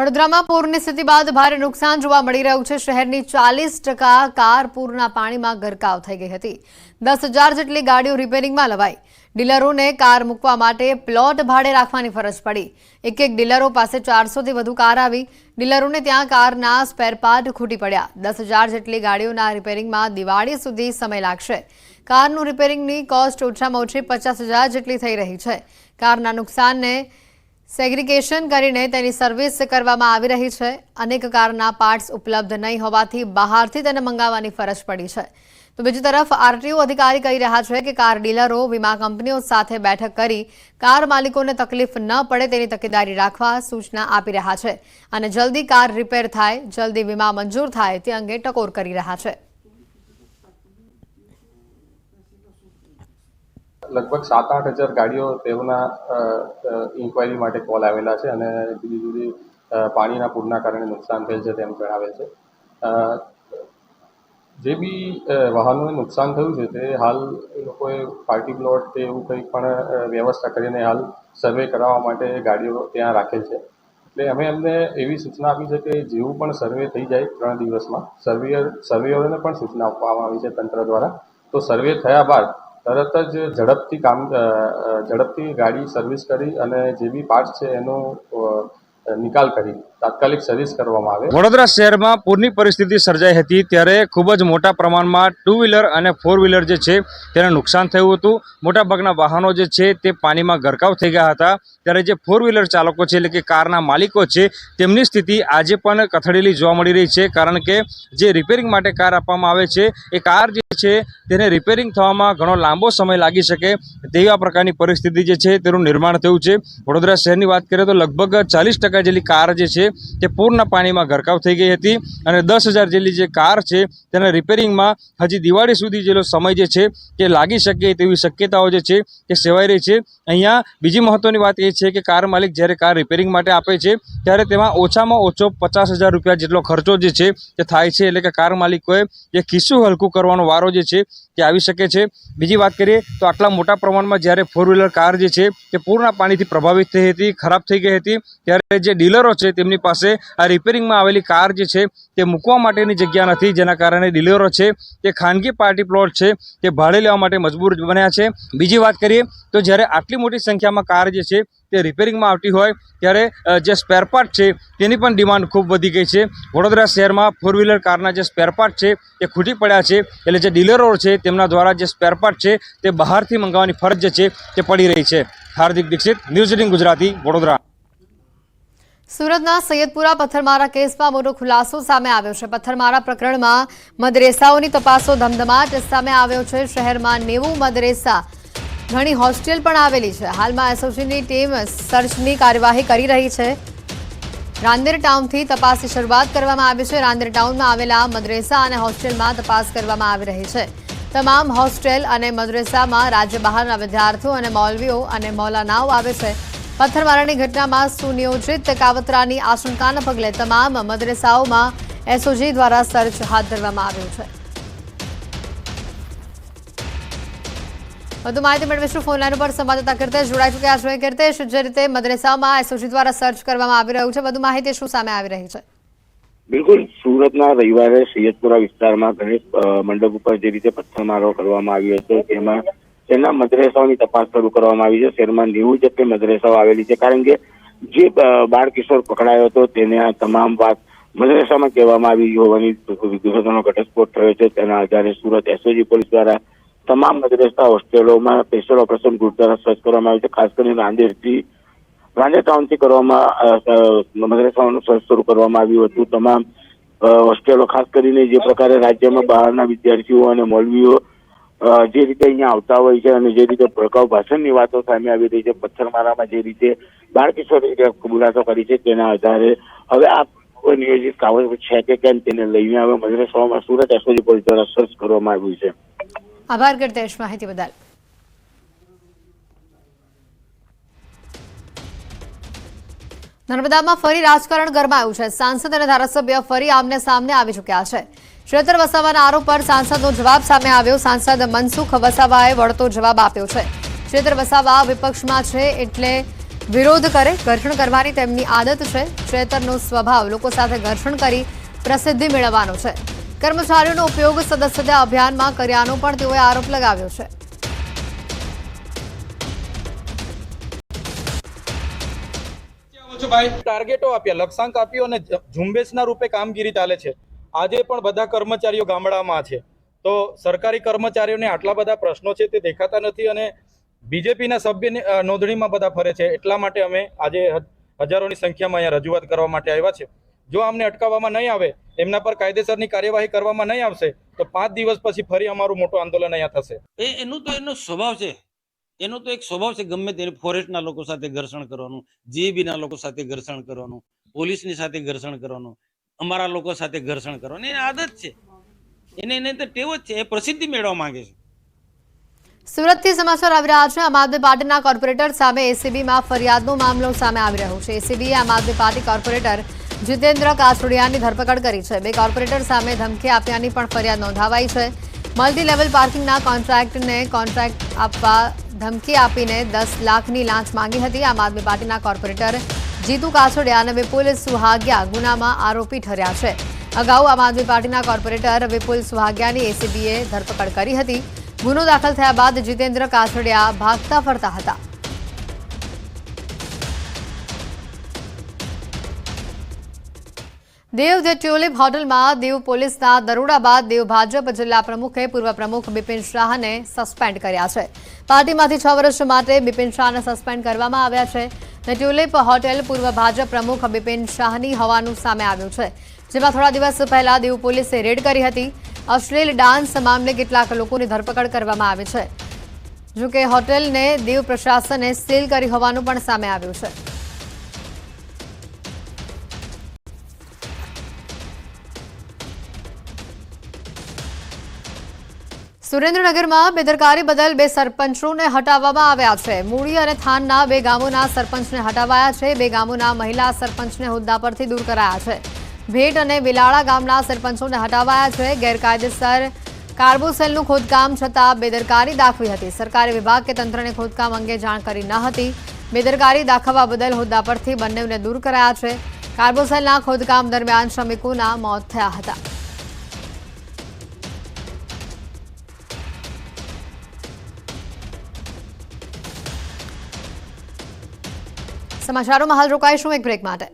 વડોદરામાં પૂરની સ્થિતિ બાદ ભારે નુકસાન જોવા મળી રહ્યું છે। શહેરની 40% કાર પૂરના પાણીમાં ગરકાવ થઈ ગઈ હતી। 10,000 જેટલી ગાડીઓ રિપેરિંગમાં લવાઈ। ડીલરોને કાર મૂકવા માટે પ્લોટ ભાડે રાખવાની ફરજ પડી। એક ડીલરો પાસે 400થી વધુ કાર આવી। ડીલરોને ત્યાં કારના સ્પેર પાર્ટ ખૂટી પડ્યા। 10,000 જેટલી ગાડીઓના રિપેરિંગમાં દિવાળી સુધી સમય લાગશે। કારનું રિપેરિંગની કોસ્ટ ઓછામાં ઓછી 50,000 જેટલી થઈ રહી છે। કારના નુકસાનને સેગ્રીગેશન કરીને તેની સર્વિસ કરવામાં આવી રહી છે। અનેક કારના પાર્ટ્સ ઉપલબ્ધ નહીં હોવાથી બહારથી તેને મંગાવવાની ફરજ પડી છે। તો બીજી તરફ આરટીઓ અધિકારી કહી રહ્યા છે કે કાર ડીલરો વીમા કંપનીઓ સાથે બેઠક કરી કાર માલિકોને તકલીફ ન પડે તેની તકેદારી રાખવા સૂચના આપી રહ્યા છે અને જલ્દી કાર રિપેર થાય, જલ્દી વીમા મંજૂર થાય તે અંગે ટકોર કરી રહ્યા છે। लगभग 7-8 हज़ार गाड़ियों तेवना इन्क्वायरी माटे कॉल आवेला छे अने जुदी जुदी पाणीना पूરના કારણે નુકસાન થયેલ છે તેમ જણાવેલ છે। જે બી વાહનોને નુકસાન થયું છે તે હાલ એ લોકોએ પાર્ટી પ્લોટ કે એવું કંઈ પણ વ્યવસ્થા કરીને હાલ સર્વે કરાવવા માટે ગાડીઓ ત્યાં રાખેલ છે। એટલે અમે એમને એવી સૂચના આપી છે કે જેવું પણ સર્વે થઈ જાય 3 દિવસમાં સર્વેયરોને પણ સૂચના આપવામાં આવી છે તંત્ર દ્વારા। તો સર્વે થયા બાદ તરત જ ઝડપથી ગાડી સર્વિસ કરી અને જે બી પાર્ટ્સ છે એનો નિકાલ કરી તાત્કાલિક સર્વિસ કરવામાં આવે। વડોદરા શહેરમાં પૂરની પરિસ્થિતિ સર્જાઈ હતી ત્યારે ખૂબ જ મોટા પ્રમાણમાં 2 વ્હીલર અને 4 વ્હીલર જે છે તેને નુકસાન થયું હતું। મોટાભાગના વાહનો જે છે તે પાણીમાં ગરકાવ થઈ ગયા હતા। ત્યારે જે 4 વ્હીલર ચાલકો છે એટલે કે કારના માલિકો છે તેમની સ્થિતિ આજે પણ કથળેલી જોવા મળી રહી છે। કારણ કે જે રિપેરિંગ માટે કાર આપવામાં આવે છે એ કાર જે છે તેને રિપેરિંગ થવામાં ઘણો લાંબો સમય લાગી શકે તેવા પ્રકારની પરિસ્થિતિ જે છે તેનું નિર્માણ થયું છે। વડોદરા શહેરની વાત કરીએ તો લગભગ 40% જેટલી કાર જે છે તે પૂરના પાણીમાં ગરકાવ થઈ ગઈ હતી અને 10,000 જેટલી જે કાર છે તેના રિપેરિંગમાં હજી દિવાળી સુધી જેટલો સમય જે છે તે લાગી શકે તેવી શક્યતાઓ જે છે તે સેવાઈ રહી છે। અહીંયા બીજી મહત્વની વાત એ છે કે કાર માલિક જ્યારે કાર રિપેરિંગ માટે આપે છે ત્યારે તેમાં ઓછામાં ઓછો 50,000 રૂપિયા જેટલો ખર્ચો જે છે તે થાય છે। એટલે કે કાર માલિકોએ જે ખિસ્સું હલકું કરવાનો વારો જે છે તે આવી શકે છે। બીજી વાત કરીએ તો આટલા મોટા પ્રમાણમાં જ્યારે 4 વ્હીલર કાર જે છે તે પૂરના પાણીથી પ્રભાવિત થઈ હતી, ખરાબ થઈ ગઈ હતી, ત્યારે જે ડીલરો છે તેમની પાસે આ રિપેરિંગમાં આવેલી કાર જે છે તે મૂકવા માટેની જગ્યા નથી, જેના કારણે ડીલરો છે તે ખાનગી પાર્ટી પ્લોટ છે તે ભાડે લેવા માટે મજબૂર બન્યા છે। બીજી વાત કરીએ તો જ્યારે આટલી મોટી સંખ્યામાં કાર જે છે તે રિપેરિંગમાં આવતી હોય ત્યારે જે સ્પેર પાર્ટ છે તેની પણ ડિમાન્ડ ખૂબ વધી ગઈ છે। વડોદરા શહેરમાં 4 વ્હીલર કારના જે સ્પેર પાર્ટ છે તે ખૂટી પડ્યા છે એટલે જે ડીલરો છે તેમના દ્વારા જે સ્પેર પાર્ટ છે તે બહારથી મંગાવવાની ફરજ જે છે તે પડી રહી છે। હાર્દિક દીક્ષિત, ન્યૂઝ 18 ગુજરાતી, વડોદરા। સુરતના સૈયદપુરા પથ્થરમારા કેસમાં મોટો ખુલાસો સામે આવ્યો છે। પથ્થરમારા પ્રકરણમાં મદરેસાઓની તપાસો ધમધમાટ સામે આવ્યો છે। શહેરમાં 90 મદરેસા, ઘણી હોસ્ટેલ પણ આવેલી છે। હાલમાં એસઓજીની ટીમ સર્ચની કાર્યવાહી કરી રહી છે। રાંદેર ટાઉનથી તપાસની શરૂઆત કરવામાં આવી છે। રાંદેર ટાઉનમાં આવેલા મદરેસા અને હોસ્ટેલમાં તપાસ કરવામાં આવી રહી છે। તમામ હોસ્ટેલ અને મદરેસામાં રાજ્ય બહારના વિદ્યાર્થીઓ અને મૌલવીઓ અને મૌલાનાઓ આવે છે। પથ્થરમારાની ઘટનામાં સુનિયોજિત કાવતરાની આશંકાના પગલે તમામ મદરેસાઓમાં એસઓજી દ્વારા સર્ચ હાથ ધરવામાં આવ્યું છે। વધુ માહિતી મેળવીશું ફોનલાઈન ઉપર સંવાદદાતા કીર્તેશ જોડાઈ ચૂક્યા છે। કીર્તેશ, જે રીતે મદરેસામાં એસઓજી દ્વારા સર્ચ કરવામાં આવી રહ્યું છે, વધુ માહિતી શું સામે આવી રહી છે? બિલકુલ, સુરતના રવિવારે સૈયદપુરા વિસ્તારમાં ગણેશ મંડપ ઉપર જે રીતે પથ્થરમારો કરવામાં આવ્યો હતો તેમાં તેના મદરેસાઓની તપાસ શરૂ કરવામાં આવી છે। શહેરમાં 90 જેટલી મદરેસાઓ આવેલી છે, કારણ કે જે બાળ કિશોર પકડાયો હતો તેને આ તમામ વાત મદરેસામાં કહેવામાં આવી હોવાની વિગતોનો ઘટસ્ફોટ થયો છે। તેના આધારે સુરત એસઓજી પોલીસ દ્વારા તમામ મદરેસા હોસ્ટેલોમાં સ્પેશિયલ ઓપરેશન ગ્રુપ દ્વારા સર્ચ કરવામાં આવ્યું છે। ખાસ કરીને રાંદેર ટાઉનથી કરવામાં મદરેસાઓનું સર્ચ શરૂ કરવામાં આવ્યું હતું। તમામ હોસ્ટેલો, ખાસ કરીને જે પ્રકારે રાજ્યમાં બહારના વિદ્યાર્થીઓ અને મૌલવીઓ જે રીતે અહીંયા આવતા હોય છે અને જે રીતે ભડકાઉ ભાષણની વાતો સામે આવી રહી છે, પથ્થરમારામાં જે રીતે બાળકિશોરી ખુલાસો કરી છે તેના આધારે હવે આ નિયોજિત કાવત છે કે કેમ તેને લઈને હવે મદરેસાઓમાં સુરત એસઓજી પોલીસ દ્વારા સર્ચ કરવામાં આવ્યું છે। આભાર કીર્તેશ, માહિતી બદલ। નર્મદામાં ફરી રાજકારણ ગરમાયું છે। સાંસદ અને ધારાસભ્ય ફરી આમને સામને આવી ચૂક્યા છે। ક્ષેત્ર વસાવાના આરોપ પર સાંસદનો જવાબ સામે આવ્યો। સાંસદ મનસુખ વસાવાએ વળતો જવાબ આપ્યો છે। ક્ષેત્ર વસાવા વિપક્ષમાં છે એટલે વિરોધ કરે, ઘર્ષણ કરવાની તેમની આદત છે. ચેતરનો સ્વભાવ લોકો સાથે ઘર્ષણ કરી પ્રસિદ્ધિ મેળવવાનો છે. કર્મચારીઓનો ઉપયોગ સદસ્યતા અભિયાનમાં કર્યાનો પણ તેઓએ આરોપ લગાવ્યો છે. ટાર્ગેટો આપ્યા, લક્ષ્યાંક આપ્યો અને ઝુંબેશના રૂપે કામગીરી ચાલે છે. આજે પણ બધા કર્મચારીઓ ગામડામાં છે, તો સરકારી કર્મચારીઓને આટલા બધા પ્રશ્નો છે તે દેખાતા નથી અને બીજેપીના સભ્યની નોંધણીમાં બધા ફરે છે. એટલા માટે અમે આજે હજારોની સંખ્યામાં અહીંયા રજૂઆત કરવા માટે આવ્યા છે. જો અમને અટકાવવામાં નહીં આવે, એમના પર કાયદેસરની કાર્યવાહી કરવામાં નહીં આવશે તો 5 દિવસ પછી ફરી અમારું મોટું આંદોલન અહીંયા થશે. એનો સ્વભાવ છે, એનો તો એક સ્વભાવ છે. ગમે તેને ફોરેસ્ટના લોકો સાથે ઘર્ષણ કરવાનું, જીબીના લોકો સાથે ઘર્ષણ કરવાનું, પોલીસની સાથે ઘર્ષણ કરવાનું, અમારા લોકો સાથે ઘર્ષણ કરવાનું, એની આદત છે. એને તો ટેવ જ છે. એ પ્રસિદ્ધિ મેળવવા માંગે છે. સુરતથી સમાચાર આવી રહ્યા છે. આમ આદમી પાર્ટીના કોર્પોરેટર સામે એસીબીમાં ફરિયાદનો મામલો સામે આવી રહ્યો છે. એસીબીએ આમ આદમી પાર્ટી કોર્પોરેટર જીતેન્દ્ર કાછડિયાની ધરપકડ કરી છે. 2 કોર્પોરેટર સામે ધમકી આપ્યાની પણ ફરિયાદ નોંધાવાઈ છે. મલ્ટી લેવલ પાર્કિંગના કોન્ટ્રાક્ટ આપવા ધમકી આપીને 10 લાખની લાંચ માંગી હતી. આમ આદમી પાર્ટીના કોર્પોરેટર જીતુ કાછડિયા અને વિપુલ સુહાગિયા ગુનામાં આરોપી ઠર્યા છે. અગાઉ આમ આદમી પાર્ટીના કોર્પોરેટર વિપુલ સુહાગિયાની એસીબીએ ધરપકડ કરી હતી. ગુનો દાખલ થયા બાદ જીતેન્દ્ર કાછડિયા ભાગતા ફરતા હતા. દેવ ધ ટ્યુલિપ હોટલમાં દીવ પોલીસના દરોડા બાદ દીવ ભાજપ જિલ્લા પ્રમુખે પૂર્વ પ્રમુખ બિપિન શાહને સસ્પેન્ડ કર્યા છે. પાર્ટીમાંથી 6 વર્ષ માટે બિપિન શાહને સસ્પેન્ડ કરવામાં આવ્યા છે. ધ ટ્યુલિપ હોટેલ પૂર્વ ભાજપ પ્રમુખ બિપિન શાહની હોવાનું સામે આવ્યું છે, જેમાં થોડા દિવસ પહેલા દીવ પોલીસે રેડ કરી હતી. અશ્લીલ ડાન્સ મામલે કેટલાક લોકોની ધરપકડ કરવામાં આવી છે. જોકે હોટેલને દીવ પ્રશાસને સીલ કરી હોવાનું પણ સામે આવ્યું છે. સુરેન્દ્રનગરમાં બેદરકારી બદલ 2 સરપંચોને હટાવવામાં આવ્યા છે. મૂળી અને થાનના 2 ગામોના સરપંચને હટાવાયા છે. 2 ગામોના મહિલા સરપંચને હોદ્દા પરથી દૂર કરાયા છે. ભેટ અને વિલાળા ગામના સરપંચોને હટાવાયા છે. ગેરકાયદેસર કાર્બોસેલનું ખોદકામ છતાં બેદરકારી દાખવી હતી. સરકારી વિભાગ કે તંત્રને ખોદકામ અંગે જાણ કરી ન હતી. બેદરકારી દાખવવા બદલ હોદ્દા પરથી બંનેને દૂર કરાયા છે. કાર્બોસેલના ખોદકામ દરમિયાન શ્રમિકોના મોત થયા હતા. સમાચારોમાં હાલ રોકાઈશું એક બ્રેક માટે.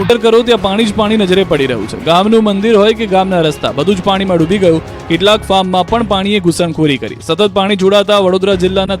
ઉટર કરો ત્યાં પાણી જ પાણી નજરે પડી રહ્યું છે. ગામનું મંદિર હોય કે ગામના રસ્તા, બધું જ પાણીમાં ડૂબી ગયું. કેટલાક ફાર્મમાં પણ પાણીએ ઘૂસણખોરી કરી. સતત પાણી જોડાતા વડોદરા જિલ્લાના